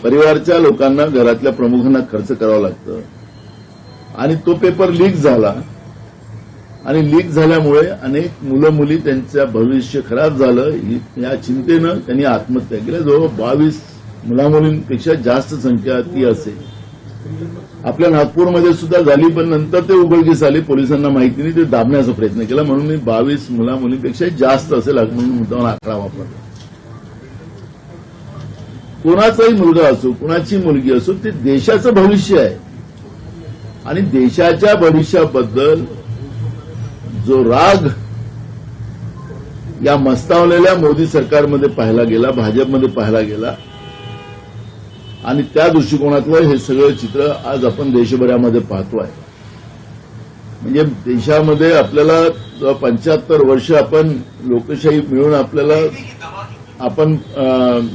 परिवारच्या लोकांना, घरातल्या प्रमुखांना खर्च करावा लागतं आणि तो पेपर लीक झाला आणि लीक झाल्यामुळे अनेक मुलं मुली त्यांचं भविष्य खराब झालं या चिंतेनं त्यांनी आत्महत्या केल्या. जवळ 22 मुलामुलींपेक्षा जास्त संख्या ती असेल. आपल्या नागपूरमध्ये सुद्धा झाली, पण नंतर ते उघडकीस आले, पोलिसांना माहिती नाही, ते दाबण्याचा प्रयत्न केला. म्हणून मी 22 मुलामुलींपेक्षा जास्त असेल म्हणून मुद्दाम आकडा वापरला. कोणाचाही मुलगा असो, कोणाची मुलगी असो, ते देशाचं भविष्य आहे आणि देशाच्या भविष्याबद्दल जो राग या मस्तावलेल्या मोदी सरकारमध्ये पाहिला गेला, भाजपमध्ये पाहिला गेला आणि त्या दृष्टिकोनातलं हे सगळं चित्र आज आपण देशभरामध्ये पाहतोय. म्हणजे देशामध्ये आपल्याला 75 वर्ष आपण लोकशाही मिळून आपण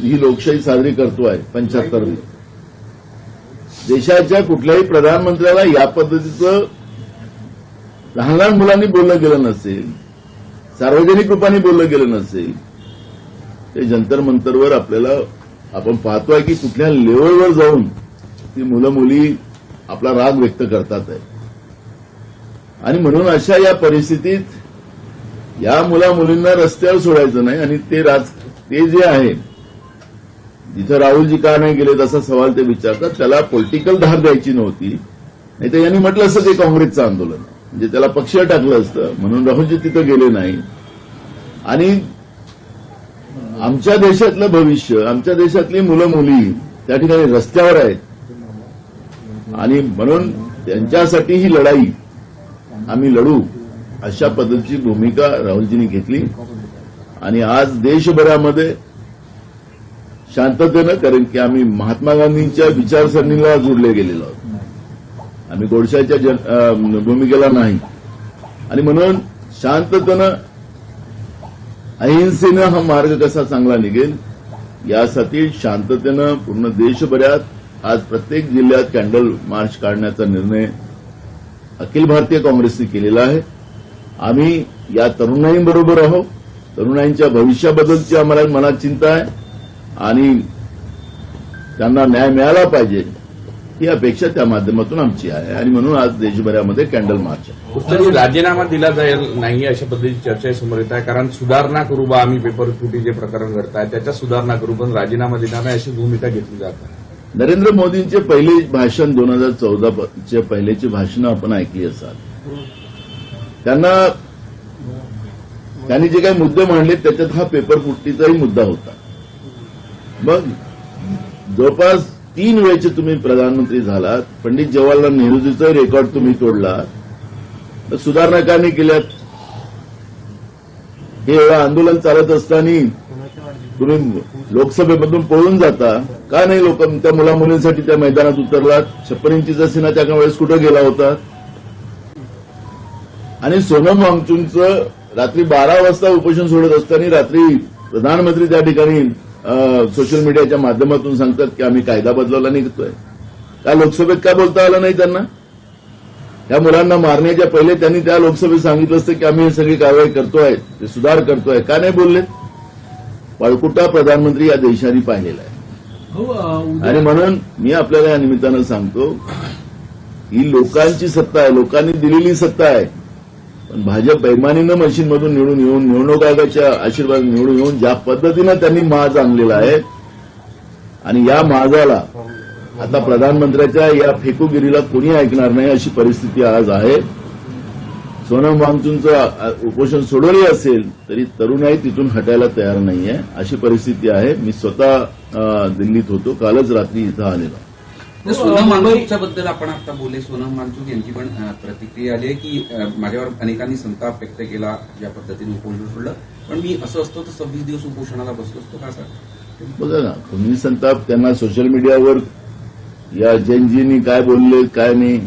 ही लोकशाही साजरी करतोय. 75वी देशाच्या कुठल्याही प्रधानमंत्र्याला या पद्धतीचं लहान लहान मुलांनी बोललं गेलं नसेल, सार्वजनिक रूपाने बोललं गेलं नसेल. ते जंतर मंतरवर आपण पाहतोय की कुठल्या लेवलवर जाऊन ती मुलं मुली आपला राग व्यक्त करतात आहे. आणि म्हणून अशा या परिस्थितीत या मुला मुलींना रस्त्यावर सोडायचं नाही आणि ते जे आहे जिथं राहुलजी का नाही गेले असा सवाल ते विचारतात. त्याला पॉलिटिकल धार द्यायची नव्हती, नाही तर यांनी म्हटलं असतं ते काँग्रेसचं आंदोलन, म्हणजे त्याला पक्ष टाकलं असतं. म्हणून राहुलजी तिथं गेले नाही. आणि आमच्या देशातलं भविष्य, आमच्या देशातली मुलं मुली त्या ठिकाणी रस्त्यावर आहेत आणि म्हणून त्यांच्यासाठी ही लढाई आम्ही लढू अशा पद्धतीची भूमिका राहुलजींनी घेतली. आणि आज देशभरामध्ये शांततेनं, कारण की आम्ही महात्मा गांधींच्या विचारसरणीला जोडले गेलेलो आहोत, आम्ही गोडशाच्या भूमिकेला नाही. आणि म्हणून शांततेनं, अहिंसेनं हा मार्ग कसा चांगला निघेल यासाठी शांततेनं पूर्ण देशभरात आज प्रत्येक जिल्ह्यात कॅन्डल मार्च काढण्याचा निर्णय अखिल भारतीय काँग्रेसने केलेला आहे. आम्ही या तरुणाईंबरोबर आहोत. तरुणाईंच्या भविष्याबद्दलची आम्हाला मनात चिंता आहे आणि त्यांना न्याय मिळाला पाहिजे ही अपेक्षा त्या माध्यमातून आमची आहे. आणि म्हणून आज देशभरामध्ये कॅन्डल मार्च आहे. कुठलाही राजीनामा दिला जाईल नाही अशा पद्धतीची चर्चा समोर येत आहे. कारण सुधारणा करू बा, आम्ही पेपर फुटी जे प्रकरण घडत आहे त्याच्यात सुधारणा करू, पण राजीनामा देणार नाही अशी भूमिका घेतली जात आहे. नरेंद्र मोदींचे पहिले भाषण 2014चे पहिलेची भाषणं आपण ऐकली असाल. त्यांनी जे काही मुद्दे मांडले त्याच्यात हा पेपर फुटीचाही मुद्दा होता. मग जवळपास 3 वेळचे तुम्ही प्रधानमंत्री झालात, पंडित जवाहरलाल नेहरूजीचा रेकॉर्ड तुम्ही तोडला, तर सुधारणा का नाही केल्यात? हे एवढं आंदोलन चालत असताना तुम्ही लोकसभेमधून पळून जाता का नाही? लोक त्या मुला मुलींसाठी त्या मैदानात उतरलात. 56 इंचीचा सीना त्या वेळेस कुठं गेला होता? आणि सोनम वांगचुकचं रात्री 12 वाजता उपोषण सोडत असताना रात्री प्रधानमंत्री त्या ठिकाणी सोशल मीडियाच्या माध्यमातून सांगतात की आम्ही कायदा बदलवला निघतोय. का लोकसभेत का बोलता आलं नाही त्यांना? त्या मुलांना मारण्याच्या पहिले त्यांनी त्या लोकसभेत सांगितलं असतं की आम्ही ही सगळी कारवाई करतोय, ते सुधार करतोय. का नाही बोलले? पळकुटा प्रधानमंत्री या देशाने पाहिलेला आहे. आणि म्हणून मी आपल्याला या निमित्तानं सांगतो ही लोकांची सत्ता आहे, लोकांनी दिलेली सत्ता आहे. पण भाजप बेईमानीनं मशीनमधून निवडून येऊन, निवडणूक आयोगाच्या आशीर्वाद निवडून येऊन ज्या पद्धतीनं त्यांनी माज आणलेला आहे आणि या माजाला आता प्रधानमंत्र्याच्या या फेकूगिरीला कोणी ऐकणार नाही अशी परिस्थिती आज आहे. सोनम वांगचुकचं उपोषण सोडवले असेल तरी तरुणाई तिथून हटायला तयार नाहीये अशी परिस्थिती आहे. मी स्वतः दिल्लीत होतो, कालच रात्री इथं आलेलो. सोनम वांगचुकच्याबद्दल आपण आता बोलले. सोनम वांगचुक यांची पण प्रतिक्रिया आली आहे की माझ्यावर अनेकांनी संताप व्यक्त केला ज्या पद्धतीने उपोषण सोडलं, पण मी असं असतो तर 26 दिवस उपोषणाला बसलो असतो का सर? बघा ना, तुम्ही संताप त्यांना सोशल मीडियावर या जैनजींनी काय बोलले काय नाही,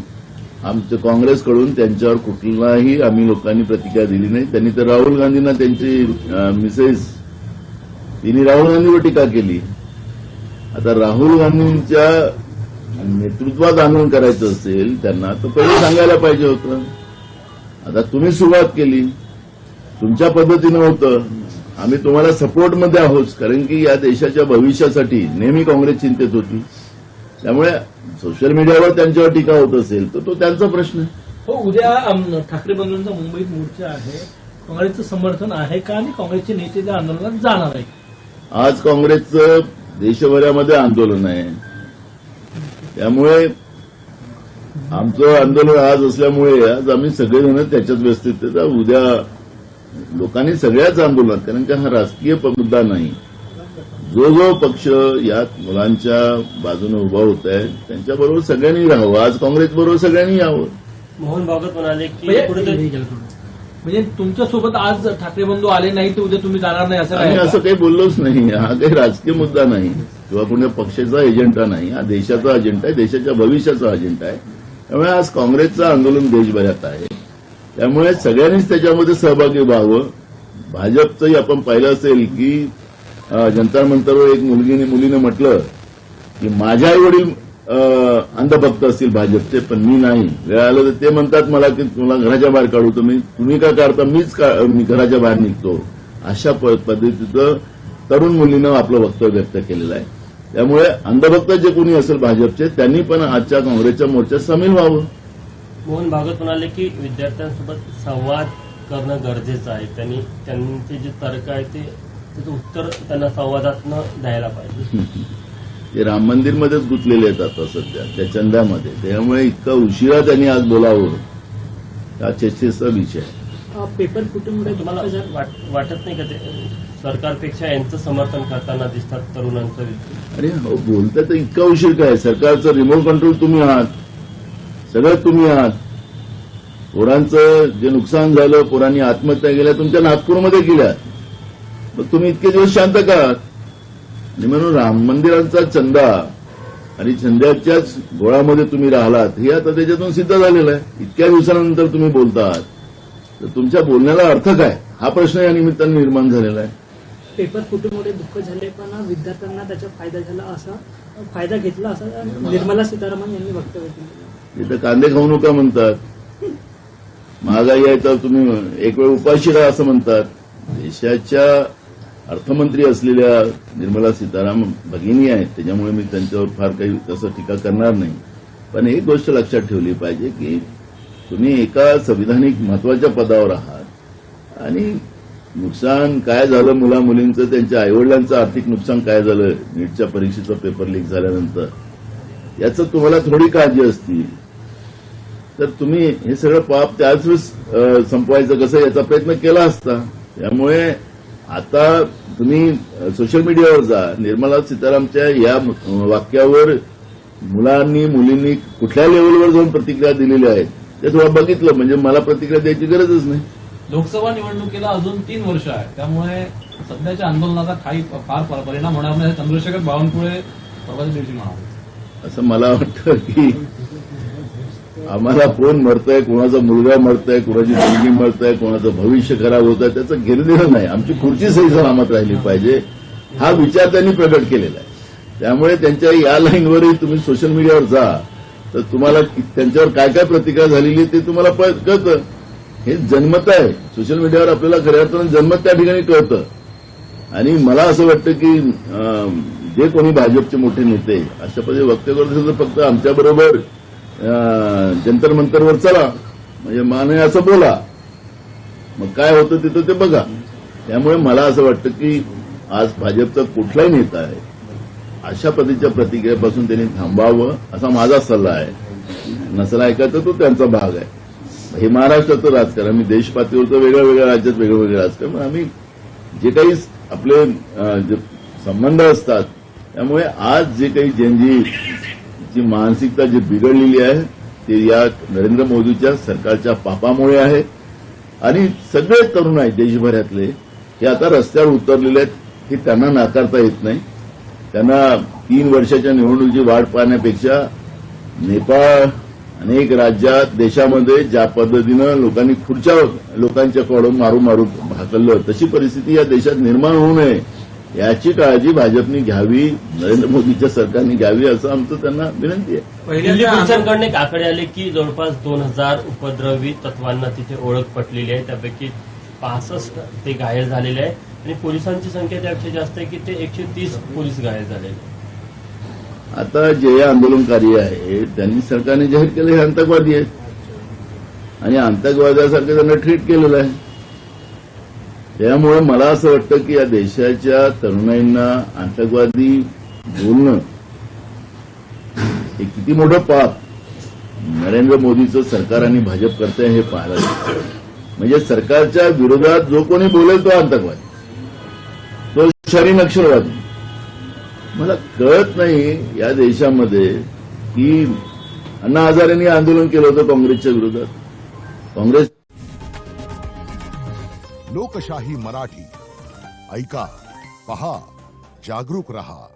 आमच्या काँग्रेसकडून त्यांच्यावर कुठलाही आम्ही लोकांनी प्रतिक्रिया दिली नाही. त्यांनी तर राहुल गांधींना त्यांची मिसेस तिने राहुल गांधीवर टीका केली. आता राहुल गांधींच्या नेतृत्वात आंदोलन करायचं असेल त्यांना तर पहिले सांगायला पाहिजे होतं. आता तुम्ही सुरुवात केली, तुमच्या पद्धतीनं होतं, आम्ही तुम्हाला सपोर्टमध्ये आहोत, कारण की या देशाच्या भविष्यासाठी नेहमी काँग्रेस चिंतेत होती. त्यामुळे सोशल मीडियावर त्यांच्यावर टीका होत असेल तर तो त्यांचा प्रश्न आहे. हो, उद्या ठाकरे बंधूंचा मुंबईत मोर्चा आहे. काँग्रेसचं समर्थन आहे का आणि काँग्रेसचे नेते त्या आंदोलनात जाणार आहे? आज काँग्रेसचं देशभरामध्ये आंदोलन आहे. त्यामुळे आमचं आंदोलन आज असल्यामुळे आज आम्ही सगळेजण त्याच्यात व्यस्त आहेत. तर उद्या लोकांनी सगळ्याच आंदोलनात, कारण का हा राजकीय मुद्दा नाही, जो जो पक्ष यात मुलांच्या बाजूने उभा होत आहे त्यांच्याबरोबर सगळ्यांनी राहावं. आज काँग्रेसबरोबर सगळ्यांनी यावं. मोहन भागवत म्हणाले की म्हणजे तुमच्यासोबत आज ठाकरे बंधू आले नाही तर उद्या तुम्ही जाणार नाही असं आणि काय? असं काही बोललोच नाही. हा काही राजकीय मुद्दा नाही किंवा कोणत्या पक्षाचा एजेंडा नाही. हा देशाचा अजेंडा आहे, देशाच्या भविष्याचा अजेंडा आहे. त्यामुळे आज काँग्रेसचं आंदोलन देशभरात आहे. त्यामुळे सगळ्यांनीच त्याच्यामध्ये सहभागी व्हावं. भाजपचंही आपण पाहिलं असेल की जंतर मंतरवर एक मुलीने म्हटलं की माझे आई वडील अंधभक्त असतील भाजपचे, पण मी नाही. वेळ आलं तर ते म्हणतात मला की तुला घराच्या बाहेर काढू. तुम्ही काय काढता, मी घराच्या बाहेर निघतो. अशा पद्धतीचं तरुण मुलीनं आपलं वक्तव्य व्यक्त केलेलं आहे. त्यामुळे अंधभक्त जे कोणी असेल भाजपचे त्यांनी पण आजच्या काँग्रेसच्या मोर्चात सामील व्हावं. मोहन भागवत म्हणाले की विद्यार्थ्यांसोबत संवाद करणं गरजेचं आहे. त्यांचे जे तर्क आहे त्याचं उत्तर त्यांना संवादातनं द्यायला पाहिजे. ते राम मंदिरमध्येच गुंतलेले आहेत आता सध्या त्या चंद्यामध्ये. त्यामुळे इतका उशिरा त्यांनी आज बोलावं हा चर्चेचा विषय आहे. पेपर फुटूमुळे तुम्हाला वाटत नाही का ते सरकारपेक्षा यांचं समर्थन करताना दिसतात तरुणांचं? अरे हो, बोलताय तर इतका उशीर काय? सरकारचं रिमोट कंट्रोल तुम्ही आहात, सगळं तुम्ही आहात. पोरांचं जे नुकसान झालं, पोरांनी आत्महत्या केल्या तुमच्या नागपूरमध्ये केल्या, मग तुम्ही इतके दिवस शांत का आहात? आणि म्हणून राम मंदिरांचा चंदा आणि चंद्याच्याच गोळामध्ये तुम्ही राहिलात हे आता त्याच्यातून सिद्ध झालेलं आहे. इतक्या दिवसानंतर तुम्ही बोलतात तर तुमच्या बोलण्याला अर्थ काय हा प्रश्न या निमित्ताने निर्माण झालेला आहे. पेपर फुटूमुळे दुःख झाले पण विद्यार्थ्यांना त्याचा फायदा झाला असा फायदा घेतला असं निर्मला सीतारामन यांनी वक्तव्य केलं. तिथं कांदे खाऊ नका म्हणतात, महागाई आहे तर तुम्ही एक वेळ उपाशी राहा असं म्हणतात. देशाच्या अर्थमंत्री असलेल्या निर्मला सीतारामन भगिनी आहेत, त्याच्यामुळे मी त्यांच्यावर फार काही तसं टीका करणार नाही. पण एक गोष्ट लक्षात ठेवली पाहिजे की तुम्ही एका संविधानिक महत्वाच्या पदावर आहात आणि नुकसान काय झालं मुला मुलींचं, त्यांच्या आईवडिलांचं आर्थिक नुकसान काय झालं नीटच्या परीक्षेचा पेपर लीक झाल्यानंतर, याचं तुम्हाला थोडी काळजी असती तर तुम्ही हे सगळं पाप त्याच वेळेस संपवायचं कसं याचा प्रयत्न केला असता. त्यामुळे आता तुम्ही सोशल मीडियावर जा, निर्मला सीतारामच्या या वाक्यावर मुलांनी मुलींनी कुठल्या लेवलवर जाऊन प्रतिक्रिया दिलेल्या आहेत ते थोडं बघितलं म्हणजे मला प्रतिक्रिया द्यायची गरजच नाही. लोकसभा निवडणुकीला अजून 3 वर्ष आहे, त्यामुळे सध्याच्या आंदोलनाचा काही फार परिणाम होणार नाही. चंद्रशेखर बावनकुळे परवाच्या दिवशी म्हणाले. असं मला वाटतं की आम्हाला कोण मरतंय, कोणाचा मुलगा मरतंय, कोणाची मुलगी मरतंय, कोणाचं भविष्य खराब होत आहे त्याचं घेणं नाही. आमची खुर्ची सही सलामत राहिली पाहिजे हा विचार त्यांनी प्रगट केलेला आहे. त्यामुळे त्यांच्या या लाईनवरही तुम्ही सोशल मीडियावर जा तर तुम्हाला त्यांच्यावर काय काय प्रतिक्रिया झालेली ते तुम्हाला कळतं. हे जन्मत आहे सोशल मीडियावर आपल्याला खऱ्या अर्थानं जन्मत त्या ठिकाणी कळतं. आणि मला असं वाटतं की जे कोणी भाजपचे मोठे नेते अशा पद्धतीने वक्तव्य करत असेल तर फक्त आमच्याबरोबर जंतर मंतरवर चला, म्हणजे माने असं बोला, मग काय होतं तिथं ते बघा. त्यामुळे मला असं वाटतं की आज भाजपचा कुठलाही नेता आहे अशा पद्धतीच्या प्रतिक्रियेपासून त्यांनी थांबावं असा माझा सल्ला आहे. नसला ऐकायचा तो त्यांचा भाग आहे. हे महाराष्ट्राचं राजकारण, मी देश पातळीवर तर वेगळ्या राज्यात वेगळं राजकारण, पण आम्ही जे काही आपले जे संबंध असतात त्यामुळे आज जे काही जी मानसिकता जी बिघडलेली आहे ते या नरेंद्र मोदीच्या सरकारच्या पापामुळे आहे. आणि सगळे तरुण आहेत देशभरातले हे आता रस्त्यावर उतरलेले आहेत. हे त्यांना नाकारता येत नाही. त्यांना 3 वर्षाच्या निवडणुकीची वाट पाहण्यापेक्षा नेपाळ अनेक राज्यात देशामध्ये ज्या पद्धतीनं लोकांनी खुर्च्या लोकांच्या कडून मारून हाकललं तशी परिस्थिती या देशात निर्माण होऊ नये याची काळजी भाजपने घ्यावी, नरेंद्र मोदीच्या सरकारने घ्यावी असं आमचं त्यांना विनंती आहे. दिल्ली पोलिसांकडून एक आकडे आले की जवळपास 2000 उपद्रवी तत्वांना तिथे ओळख पटलेली आहे, त्यापैकी 65 ते घायल झालेले आहे. आणि पोलिसांची संख्या त्यापेक्षा जास्त आहे की ते 130 पोलीस घायल झालेले. आता जे आंदोलनकारी आहे त्यांनी सरकारने जाहीर केलं हे आतंकवादी आहेत आणि आतंकवादासारखं त्यांना ट्रीट केलेलं आहे. त्यामुळे मला असं वाटतं की या देशाच्या तरुणाईंना आतंकवादी बोलणं हे किती मोठं पाप नरेंद्र मोदीचं सरकार आणि भाजप करतंय हे पाहायला लागतं. म्हणजे सरकारच्या विरोधात जो कोणी बोलेल तो आतंकवादी, तो शरी नक्षलवादी. मला कळत नाही या देशामध्ये की अण्णा हजारेंनी आंदोलन केलं होतं काँग्रेसच्या विरोधात. काँग्रेस लोकशाही मराठी ऐका, पहा, जागरूक रहा.